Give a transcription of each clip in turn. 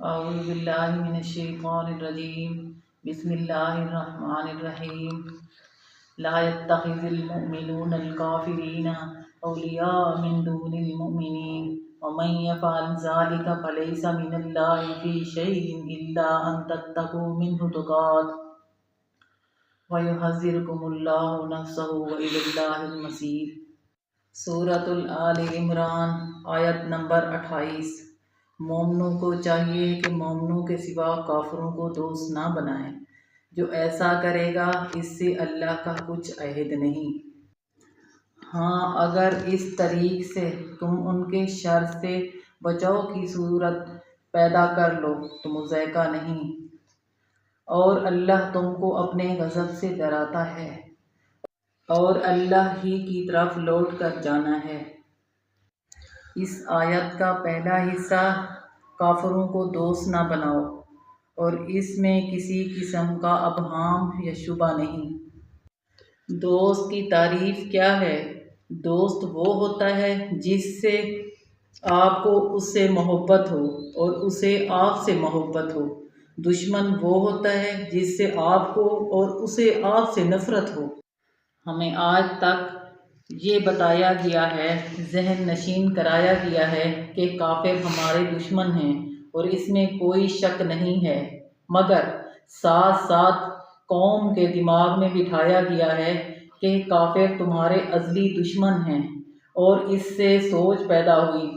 اعوذ باللہ من الشیطان الرجیم بسم اللہ الرحمن الرحیم لا يتخذ المؤمنون الكافرین اولیاء من دون المؤمنین ومن يفعل ذلك فليس من اللہ في شيء الا ان تتقوا منه تقات ويحذركم اللہ نفسه وإلى اللہ المصیر۔ سورۃ آل عمران آیت نمبر 28۔ مومنوں کو چاہیے کہ مومنوں کے سوا کافروں کو دوست نہ بنائیں، جو ایسا کرے گا اس سے اللہ کا کچھ عہد نہیں۔ ہاں، اگر اس طریق سے تم ان کے شر سے بچاؤ کی صورت پیدا کر لو تو مضحکہ نہیں، اور اللہ تم کو اپنے غضب سے ڈراتا ہے اور اللہ ہی کی طرف لوٹ کر جانا ہے۔ اس آیت کا پہلا حصہ کافروں کو دوست نہ بناؤ، اور اس میں کسی قسم کا ابہام یا شبہ نہیں۔ دوست کی تعریف کیا ہے؟ دوست وہ ہوتا ہے جس سے آپ کو اس سے محبت ہو اور اسے آپ سے محبت ہو۔ دشمن وہ ہوتا ہے جس سے آپ کو اور اسے آپ سے نفرت ہو۔ ہمیں آج تک یہ بتایا گیا ہے، ذہن نشین کرایا گیا ہے کہ کافر ہمارے دشمن ہیں، اور اس میں کوئی شک نہیں ہے، مگر ساتھ ساتھ قوم کے دماغ میں بٹھایا گیا ہے کہ کافر تمہارے ازلی دشمن ہیں، اور اس سے سوچ پیدا ہوئی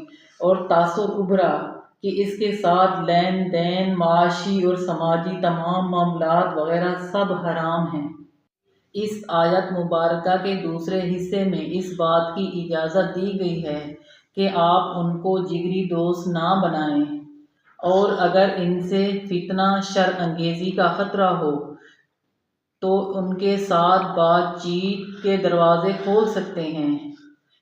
اور تاثر ابھرا کہ اس کے ساتھ لین دین، معاشی اور سماجی تمام معاملات وغیرہ سب حرام ہیں۔ اس آیت مبارکہ کے دوسرے حصے میں اس بات کی اجازت دی گئی ہے کہ آپ ان کو جگری دوست نہ بنائیں، اور اگر ان سے فتنہ شر انگیزی کا خطرہ ہو تو ان کے ساتھ بات چیت کے دروازے کھول سکتے ہیں،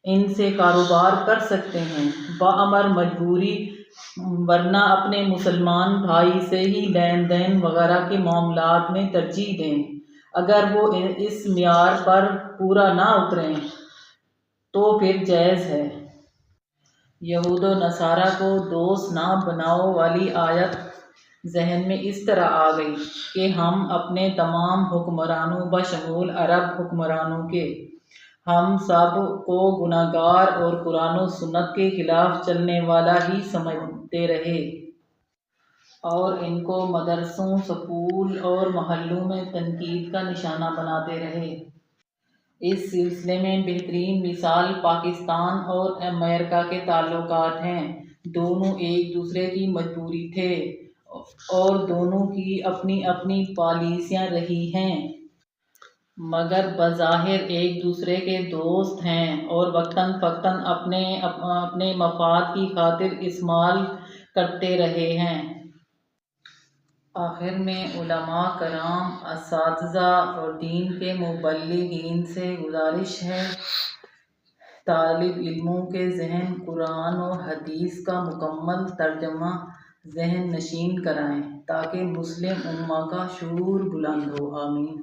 ان سے کاروبار کر سکتے ہیں بامر مجبوری، ورنہ اپنے مسلمان بھائی سے ہی لین دین وغیرہ کے معاملات میں ترجیح دیں۔ اگر وہ اس معیار پر پورا نہ اتریں تو پھر جائز ہے۔ یہود و نصارہ کو دوست نہ بناؤ والی آیت ذہن میں اس طرح آ گئی کہ ہم اپنے تمام حکمرانوں بشمول عرب حکمرانوں کے، ہم سب کو گناہ گار اور قرآن و سنت کے خلاف چلنے والا ہی سمجھتے رہے، اور ان کو مدرسوں، سکول اور محلوں میں تنقید کا نشانہ بناتے رہے۔ اس سلسلے میں بہترین مثال پاکستان اور امریکہ کے تعلقات ہیں۔ دونوں ایک دوسرے کی مجبوری تھے، اور دونوں کی اپنی اپنی پالیسیاں رہی ہیں، مگر بظاہر ایک دوسرے کے دوست ہیں اور وقتاً فوقتاً اپنے مفاد کی خاطر استعمال کرتے رہے ہیں۔ آخر میں علماء کرام، اساتذہ اور دین کے مبلغین سے گزارش ہے، طالب علموں کے ذہن قرآن و حدیث کا مکمل ترجمہ ذہن نشین کرائیں تاکہ مسلم امہ کا شعور بلند ہو۔ آمین۔